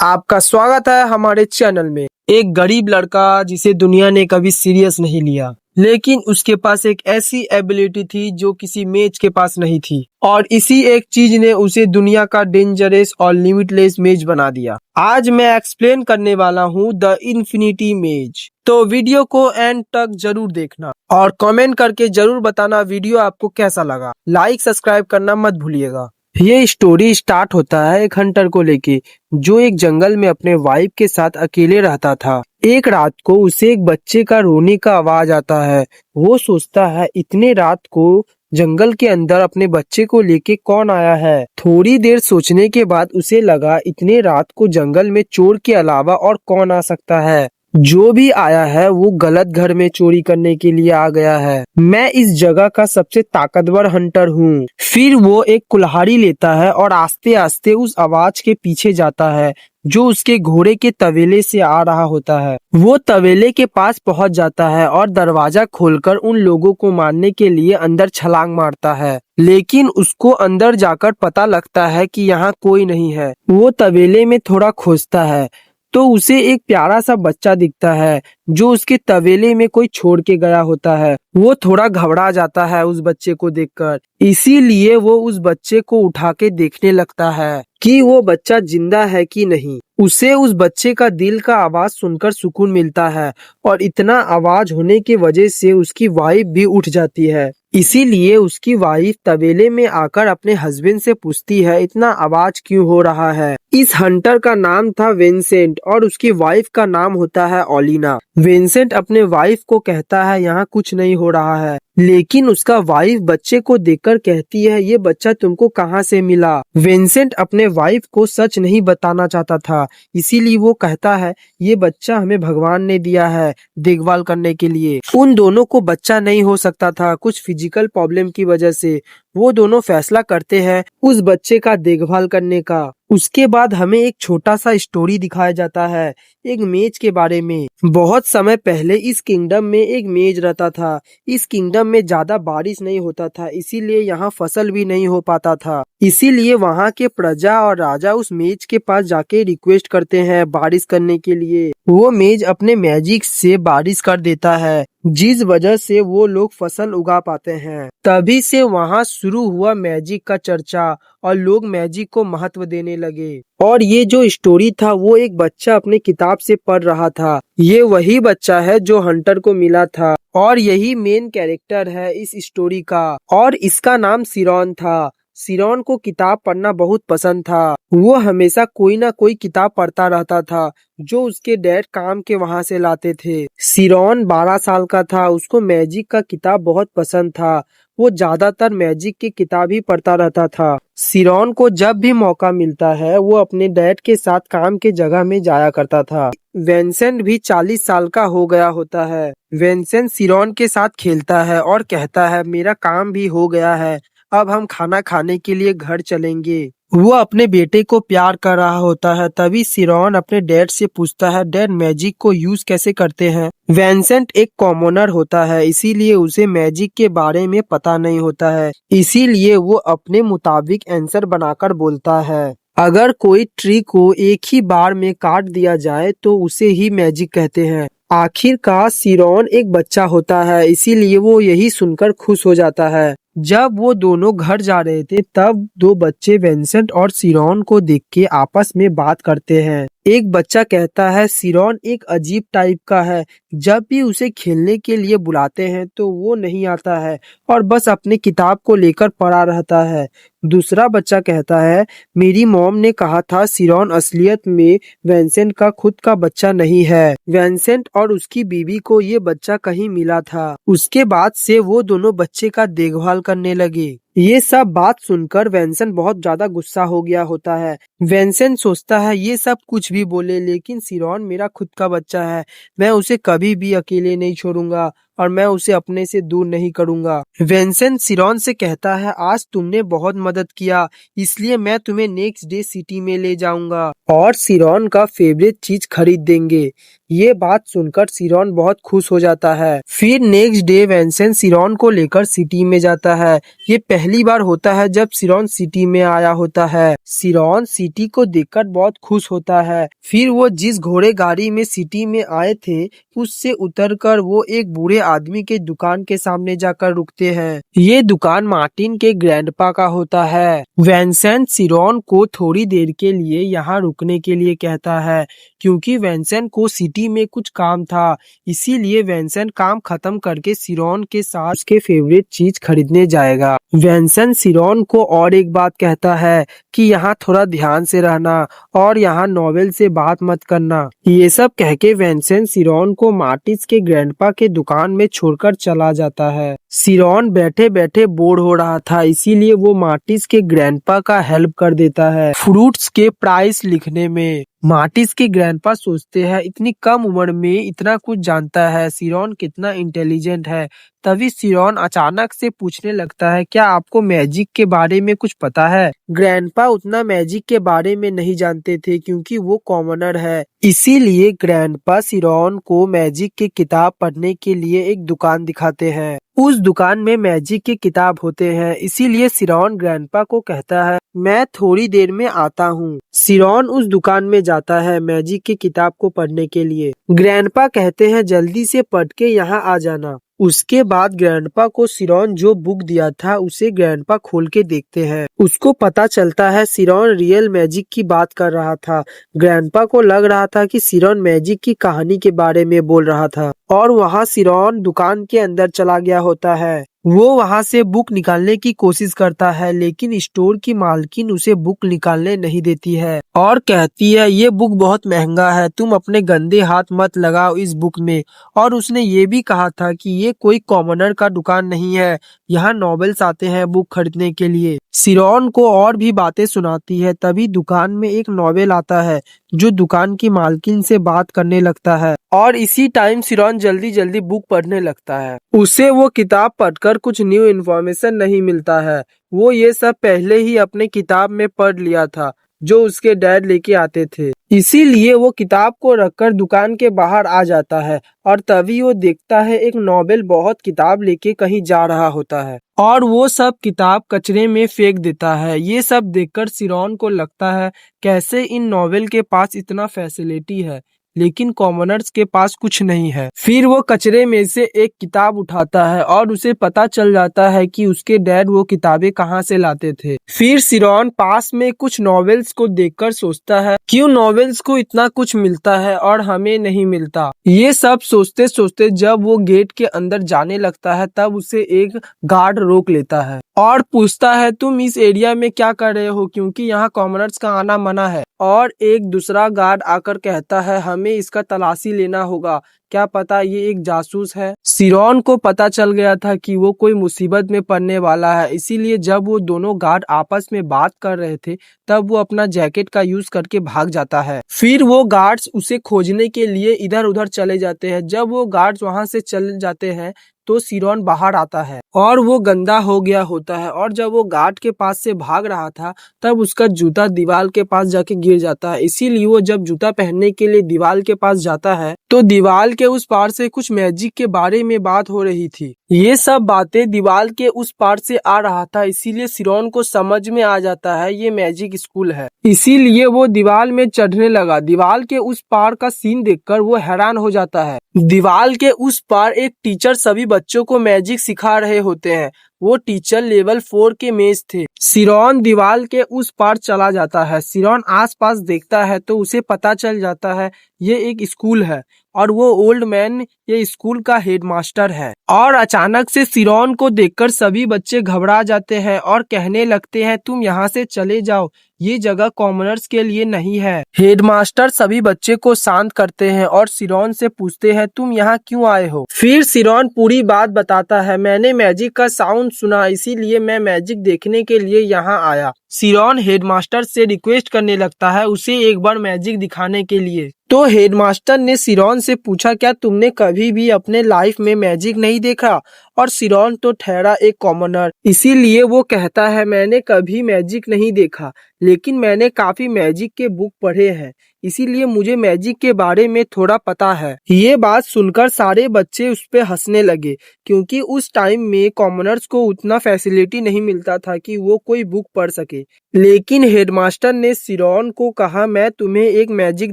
आपका स्वागत है हमारे चैनल में। एक गरीब लड़का जिसे दुनिया ने कभी सीरियस नहीं लिया, लेकिन उसके पास एक ऐसी एबिलिटी थी जो किसी मेज के पास नहीं थी, और इसी एक चीज ने उसे दुनिया का डेंजरस और लिमिटलेस मेज बना दिया। आज मैं एक्सप्लेन करने वाला हूँ द इन्फिनिटी मेज। तो वीडियो को एंड तक जरूर देखना और कमेंट करके जरूर बताना वीडियो आपको कैसा लगा। लाइक सब्सक्राइब करना मत भूलिएगा। ये स्टोरी स्टार्ट होता है एक हंटर को लेके, जो एक जंगल में अपने वाइफ के साथ अकेले रहता था। एक रात को उसे एक बच्चे का रोने का आवाज आता है। वो सोचता है इतने रात को जंगल के अंदर अपने बच्चे को लेके कौन आया है। थोड़ी देर सोचने के बाद उसे लगा इतने रात को जंगल में चोर के अलावा और कौन आ सकता है। जो भी आया है वो गलत घर में चोरी करने के लिए आ गया है। मैं इस जगह का सबसे ताकतवर हंटर हूँ। फिर वो एक कुल्हाड़ी लेता है और आस्ते आस्ते उस आवाज के पीछे जाता है जो उसके घोड़े के तवेले से आ रहा होता है। वो तवेले के पास पहुंच जाता है और दरवाजा खोलकर उन लोगों को मारने के लिए अंदर छलांग मारता है, लेकिन उसको अंदर जाकर पता लगता है कि यहाँ कोई नहीं है। वो तवेले में थोड़ा खोजता है तो उसे एक प्यारा सा बच्चा दिखता है जो उसके तवेले में कोई छोड़ के गया होता है। वो थोड़ा घबरा जाता है उस बच्चे को देखकर, इसीलिए वो उस बच्चे को उठा के देखने लगता है कि वो बच्चा जिंदा है कि नहीं। उसे उस बच्चे का दिल का आवाज सुनकर सुकून मिलता है, और इतना आवाज होने की वजह से उसकी वाइफ भी उठ जाती है। इसीलिए उसकी वाइफ तवेले में आकर अपने हस्बैंड से पूछती है इतना आवाज क्यों हो रहा है। इस हंटर का नाम था विंसेंट और उसकी वाइफ का नाम होता है ओलिना। विंसेंट अपने वाइफ को कहता है यहाँ कुछ नहीं हो रहा है, लेकिन उसका वाइफ बच्चे को देखकर कहती है ये बच्चा तुमको कहाँ से मिला। विंसेंट अपने वाइफ को सच नहीं बताना चाहता था, इसीलिए वो कहता है ये बच्चा हमें भगवान ने दिया है देखभाल करने के लिए। उन दोनों को बच्चा नहीं हो सकता था कुछ फिजिकल प्रॉब्लम की वजह से। वो दोनों फैसला करते हैं उस बच्चे का देखभाल करने का। उसके बाद हमें एक छोटा सा स्टोरी दिखाया जाता है एक मेज के बारे में। बहुत समय पहले इस किंगडम में एक मेज रहता था। इस किंगडम में ज्यादा बारिश नहीं होता था, इसीलिए यहाँ फसल भी नहीं हो पाता था। इसीलिए वहाँ के प्रजा और राजा उस मेज के पास जाके रिक्वेस्ट करते हैं बारिश करने के लिए। वो मेज अपने मैजिक से बारिश कर देता है, जिस वजह से वो लोग फसल उगा पाते हैं। तभी से वहाँ शुरू हुआ मैजिक का चर्चा और लोग मैजिक को महत्व देने लगे। और ये जो स्टोरी था वो एक बच्चा अपने किताब से पढ़ रहा था। ये वही बच्चा है जो हंटर को मिला था, और यही मेन कैरेक्टर है इस स्टोरी का, और इसका नाम सिरॉन था। सिरॉन को किताब पढ़ना बहुत पसंद था। वो हमेशा कोई ना कोई किताब पढ़ता रहता था जो उसके डैड काम के वहाँ से लाते थे। सिरॉन 12 साल का था, उसको मैजिक का किताब बहुत पसंद था। वो ज्यादातर मैजिक की किताब ही पढ़ता रहता था। सिरॉन को जब भी मौका मिलता है वो अपने डैड के साथ काम के जगह में जाया करता था। विंसेंट भी 40 साल का हो गया होता है। विंसेंट सिरॉन के साथ खेलता है और कहता है मेरा काम भी हो गया है, अब हम खाना खाने के लिए घर चलेंगे। वो अपने बेटे को प्यार कर रहा होता है। तभी सिरॉन अपने डैड से पूछता है डैड मैजिक को यूज कैसे करते हैं। विंसेंट एक कॉमनर होता है, इसीलिए उसे मैजिक के बारे में पता नहीं होता है। इसीलिए वो अपने मुताबिक आंसर बनाकर बोलता है अगर कोई ट्री को एक ही बार में काट दिया जाए तो उसे ही मैजिक कहते हैं। आखिरकार सिरॉन एक बच्चा होता है, इसीलिए वो यही सुनकर खुश हो जाता है। जब वो दोनों घर जा रहे थे तब दो बच्चे विंसेंट और सिरॉन को देख के आपस में बात करते हैं। एक बच्चा कहता है सिरॉन एक अजीब टाइप का है, जब भी उसे खेलने के लिए बुलाते हैं तो वो नहीं आता है और बस अपनी किताब को लेकर पड़ा रहता है। दूसरा बच्चा कहता है मेरी मॉम ने कहा था सिरॉन असलियत में विंसेंट का खुद का बच्चा नहीं है। विंसेंट और उसकी बीवी को ये बच्चा कहीं मिला था। उसके बाद से वो दोनों बच्चे का देखभाल करने लगे। ये सब बात सुनकर विंसेंट बहुत ज्यादा गुस्सा हो गया होता है। विंसेंट सोचता है ये सब कुछ भी बोले, लेकिन सिरॉन मेरा खुद का बच्चा है, मैं उसे कभी भी अकेले नहीं छोड़ूंगा और मैं उसे अपने से दूर नहीं करूंगा। विंसेंट सिरॉन से कहता है आज तुमने बहुत मदद किया, इसलिए मैं तुम्हें नेक्स्ट डे सिटी में ले जाऊंगा और सिरॉन का फेवरेट चीज खरीद देंगे। ये बात सुनकर सिरॉन बहुत खुश हो जाता है। फिर नेक्स्ट डे विंसेंट सिरॉन को लेकर सिटी में जाता है। ये पहली बार होता है जब सिरॉन सिटी में आया होता है। सिरॉन सिटी को देखकर बहुत खुश होता है। फिर वो जिस घोड़े गाड़ी में सिटी में आए थे उससे उतरकर वो एक बूढ़े आदमी के दुकान के सामने जाकर रुकते हैं। ये दुकान मार्टिन के ग्रैंडपा का होता है। विंसेंट सिरॉन को थोड़ी देर के लिए यहाँ रुकने के लिए कहता है क्योंकि विंसेंट को सिटी में कुछ काम था। इसीलिए विंसेंट काम खत्म करके सिरॉन के साथ उसके फेवरेट चीज खरीदने जाएगा। विंसेंट सिरॉन को और एक बात कहता है कि यहाँ थोड़ा ध्यान से रहना और यहाँ नॉवेल से बात मत करना। ये सब कह के विंसेंट सिरॉन को मार्टिस के ग्रैंडपा के दुकान में छोड़कर चला जाता है। सिरॉन बैठे बैठे बोर हो रहा था, इसीलिए वो मार्टिस के ग्रैंडपा का हेल्प कर देता है फ्रूट्स के प्राइस लिखने में। मार्टिस के ग्रैंडपा सोचते हैं इतनी कम उम्र में इतना कुछ जानता है, सिरॉन कितना इंटेलिजेंट है। तभी सिरॉन अचानक से पूछने लगता है क्या आपको मैजिक के बारे में कुछ पता है। ग्रैंडपा उतना मैजिक के बारे में नहीं जानते थे क्योंकि वो कॉमनर है। इसीलिए ग्रैंडपा सिरॉन को मैजिक की किताब पढ़ने के लिए एक दुकान दिखाते हैं। उस दुकान में मैजिक की किताब होते हैं, इसीलिए सिरॉन ग्रैंडपा को कहता है मैं थोड़ी देर में आता हूँ। सिरॉन उस दुकान में जाता है मैजिक की किताब को पढ़ने के लिए। ग्रैंडपा कहते हैं जल्दी से पढ़ के यहाँ आ जाना। उसके बाद ग्रैंडपा को सिरॉन जो बुक दिया था उसे ग्रैंडपा खोल के देखते हैं। उसको पता चलता है सिरॉन रियल मैजिक की बात कर रहा था। ग्रैंडपा को लग रहा था कि सिरॉन मैजिक की कहानी के बारे में बोल रहा था और वहाँ सिरॉन दुकान के अंदर चला गया होता है। वो वहाँ से बुक निकालने की कोशिश करता है लेकिन स्टोर की मालकिन उसे बुक निकालने नहीं देती है और कहती है ये बुक बहुत महंगा है, तुम अपने गंदे हाथ मत लगाओ इस बुक में। और उसने ये भी कहा था कि ये कोई कॉमनर का दुकान नहीं है, यहाँ नॉवेल्स आते हैं बुक खरीदने के लिए। सिरॉन को और भी बातें सुनाती है। तभी दुकान में एक नॉवेल आता है जो दुकान की मालकिन से बात करने लगता है और इसी टाइम सिरॉन जल्दी जल्दी बुक पढ़ने लगता है। उसे वो किताब पढ़कर कुछ न्यू इन्फॉर्मेशन नहीं मिलता है। वो ये सब पहले ही अपने किताब में पढ़ लिया था जो उसके डैड लेके आते थे। इसीलिए वो किताब को रखकर दुकान के बाहर आ जाता है और तभी वो देखता है एक नॉवेल बहुत किताब लेके कहीं जा रहा होता है और वो सब किताब कचरे में फेंक देता है। ये सब देखकर सिरॉन को लगता है कैसे इन नॉवेल के पास इतना फैसिलिटी है लेकिन कॉमनर्स के पास कुछ नहीं है। फिर वो कचरे में से एक किताब उठाता है और उसे पता चल जाता है कि उसके डैड वो किताबें कहाँ से लाते थे। फिर सिरॉन पास में कुछ नॉवेल्स को देखकर सोचता है क्यों नॉवेल्स को इतना कुछ मिलता है और हमें नहीं मिलता। ये सब सोचते सोचते जब वो गेट के अंदर जाने लगता है तब उसे एक गार्ड रोक लेता है और पूछता है तुम इस एरिया में क्या कर रहे हो क्योंकि यहाँ कॉमनर्स का आना मना है। और एक दूसरा गार्ड आकर कहता है हमें इसका तलाशी लेना होगा, क्या पता ये एक जासूस है। सिरॉन को पता चल गया था कि वो कोई मुसीबत में पड़ने वाला है, इसीलिए जब वो दोनों गार्ड आपस में बात कर रहे थे तब वो अपना जैकेट का यूज करके भाग जाता है। फिर वो गार्ड्स उसे खोजने के लिए इधर उधर चले जाते हैं। जब वो गार्ड्स वहां से चले जाते हैं तो सिरॉन बाहर आता है और वो गंदा हो गया होता है और जब वो गार्ड के पास से भाग रहा था तब उसका जूता दीवार के पास जाके गिर जाता है। इसीलिए वो जब जूता पहनने के लिए दीवार के पास जाता है तो दीवार के उस पार से कुछ मैजिक के बारे में बात हो रही थी। ये सब बातें दीवार के उस पार से आ रहा था, इसीलिए सिरॉन को समझ में आ जाता है ये मैजिक स्कूल है। इसीलिए वो दीवार में चढ़ने लगा। दीवार के उस पार का सीन देखकर वो हैरान हो जाता है। दीवार के उस पार एक टीचर सभी बच्चों को मैजिक सिखा रहे होते हैं। वो टीचर लेवल 4 के मेज थे। सिरॉन दीवार के उस पार चला जाता है। सिरॉन आसपास देखता है तो उसे पता चल जाता है ये एक स्कूल है और वो ओल्ड मैन ये स्कूल का हेडमास्टर है। और अचानक से सिरॉन को देखकर सभी बच्चे घबरा जाते हैं और कहने लगते हैं तुम यहाँ से चले जाओ, ये जगह कॉमनर्स के लिए नहीं है। हेडमास्टर सभी बच्चे को शांत करते हैं और सिरॉन से पूछते हैं तुम यहाँ क्यों आए हो। फिर सिरॉन पूरी बात बताता है मैंने मैजिक का साउंड सुना, इसीलिए मैं मैजिक देखने के लिए यहाँ आया। सिरॉन हेडमास्टर से रिक्वेस्ट करने लगता है उसे एक बार मैजिक दिखाने के लिए। तो हेडमास्टर ने सिरॉन से पूछा क्या तुमने कभी भी अपने लाइफ में मैजिक नहीं देखा। और सिरॉन तो ठहरा एक कॉमनर, इसीलिए वो कहता है मैंने कभी मैजिक नहीं देखा लेकिन मैंने काफी मैजिक के बुक पढ़े हैं। इसीलिए मुझे मैजिक के बारे में थोड़ा पता है। ये बात सुनकर सारे बच्चे उस पे हंसने लगे, क्योंकि उस टाइम में कॉमनर्स को उतना फैसिलिटी नहीं मिलता था कि वो कोई बुक पढ़ सके। लेकिन हेडमास्टर ने सिरॉन को कहा, मैं तुम्हें एक मैजिक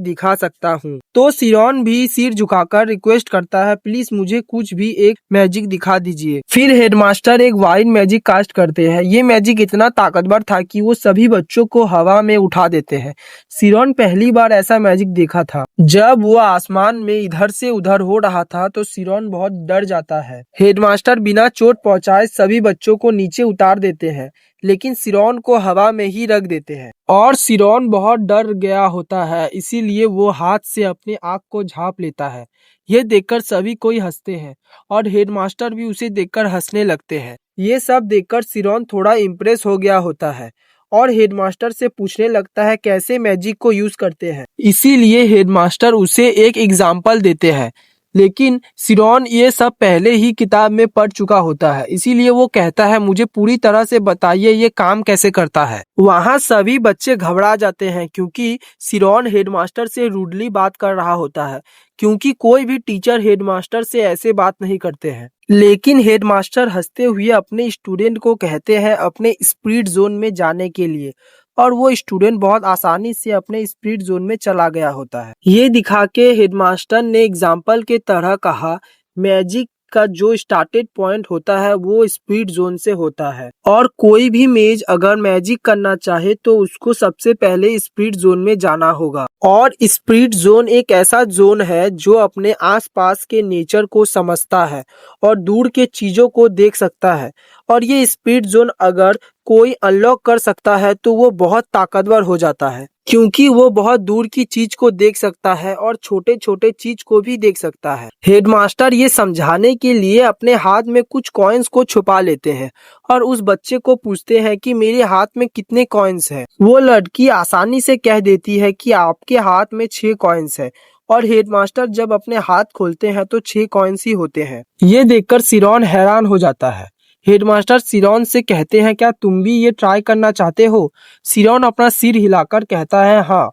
दिखा सकता हूँ। तो सिरॉन भी सिर झुकाकर रिक्वेस्ट करता है, प्लीज मुझे कुछ भी एक मैजिक दिखा दीजिए। फिर हेडमास्टर एक वाइड मैजिक कास्ट करते हैं। ये मैजिक इतना ताकतवर था कि वो सभी बच्चों को हवा में उठा देते हैं। सिरॉन पहली बार ऐसा मैजिक देखा था। जब वो आसमान में इधर से उधर हो रहा था तो सिरॉन बहुत डर जाता है। हेडमास्टर बिना चोट पहुंचाए सभी बच्चों को नीचे उतार देते हैं, लेकिन सिरॉन को हवा में ही रख देते हैं। और सिरॉन बहुत डर गया होता है, इसीलिए वो हाथ से अपने आँख को झाँप लेता है। ये देखकर सभी कोई हंसते हैं और हेडमास्टर भी उसे देखकर हंसने लगते हैं। ये सब देखकर सिरॉन थोड़ा इम्प्रेस हो गया होता है और हेडमास्टर से पूछने लगता है कैसे मैजिक को यूज करते हैं। इसीलिए हेडमास्टर उसे एक एग्जाम्पल देते हैं, लेकिन सिरॉन ये सब पहले ही किताब में पढ़ चुका होता है। इसीलिए वो कहता है, मुझे पूरी तरह से बताइए ये काम कैसे करता है। वहाँ सभी बच्चे घबरा जाते हैं, क्योंकि सिरॉन हेडमास्टर से रूडली बात कर रहा होता है, क्योंकि कोई भी टीचर हेडमास्टर से ऐसे बात नहीं करते हैं। लेकिन हेडमास्टर हंसते हुए अपने स्टूडेंट को कहते हैं अपने स्पीड जोन में जाने के लिए, और वो स्टूडेंट बहुत आसानी से अपने स्पीड जोन में चला गया होता है। ये दिखा के हेडमास्टर ने एग्जाम्पल के तरह कहा, मैजिक का जो स्टार्टेड पॉइंट होता है वो स्पीड जोन से होता है, और कोई भी मेज अगर मैजिक करना चाहे तो उसको सबसे पहले स्पीड जोन में जाना होगा। और स्पीड जोन एक ऐसा जोन है जो अपने आसपास के नेचर को समझता है और दूर के चीजों को देख सकता है। और ये स्पीड जोन अगर कोई अनलॉक कर सकता है तो वो बहुत ताकतवर हो जाता है, क्योंकि वो बहुत दूर की चीज को देख सकता है और छोटे छोटे चीज को भी देख सकता है। हेडमास्टर ये समझाने के लिए अपने हाथ में कुछ कॉइन्स को छुपा लेते हैं और उस बच्चे को पूछते हैं कि मेरे हाथ में कितने कॉइन्स हैं। वो लड़की आसानी से कह देती है कि आपके हाथ में 6 कॉइन्स है, और हेडमास्टर जब अपने हाथ खोलते हैं तो 6 कॉइन्स ही होते हैं। ये देखकर सिरॉन हैरान हो जाता है। हेडमास्टर सिरॉन से कहते हैं, क्या तुम भी ये ट्राई करना चाहते हो? सिरॉन अपना सिर हिलाकर कहता है, हाँ।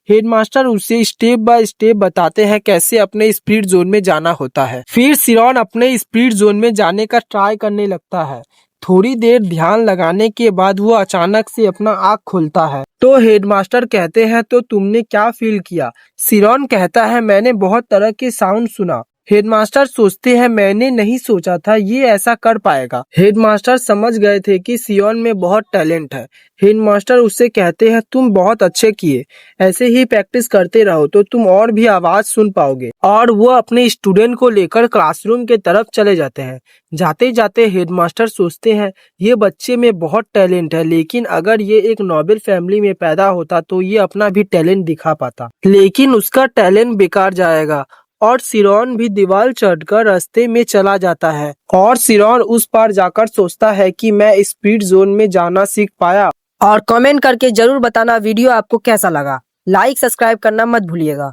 हेडमास्टर उसे स्टेप बाय स्टेप बताते हैं कैसे अपने स्पीड जोन में जाना होता है। फिर सिरॉन अपने स्पीड जोन में जाने का ट्राई करने लगता है। थोड़ी देर ध्यान लगाने के बाद वो अचानक से अपना आँख खोलता है। तो हेडमास्टर कहते हैं, तो तुमने क्या फील किया? सिरॉन कहता है, मैंने बहुत तरह के साउंड सुना। हेडमास्टर सोचते हैं, मैंने नहीं सोचा था ये ऐसा कर पाएगा। हेडमास्टर समझ गए थे कि सिरॉन में बहुत टैलेंट है। हेडमास्टर उससे कहते हैं, तुम बहुत अच्छे किए, ऐसे ही प्रैक्टिस करते रहो तो तुम और भी आवाज सुन पाओगे। और वो अपने स्टूडेंट को लेकर क्लासरूम के तरफ चले जाते हैं। जाते जाते हेडमास्टर सोचते हैं, ये बच्चे में बहुत टैलेंट है, लेकिन अगर ये एक नोबल फैमिली में पैदा होता तो ये अपना भी टैलेंट दिखा पाता, लेकिन उसका टैलेंट बेकार जाएगा। और सिरॉन भी दीवार चढ़कर रास्ते में चला जाता है, और सिरॉन उस पार जाकर सोचता है कि मैं स्पीड जोन में जाना सीख पाया। और कमेंट करके जरूर बताना वीडियो आपको कैसा लगा। लाइक सब्सक्राइब करना मत भूलिएगा।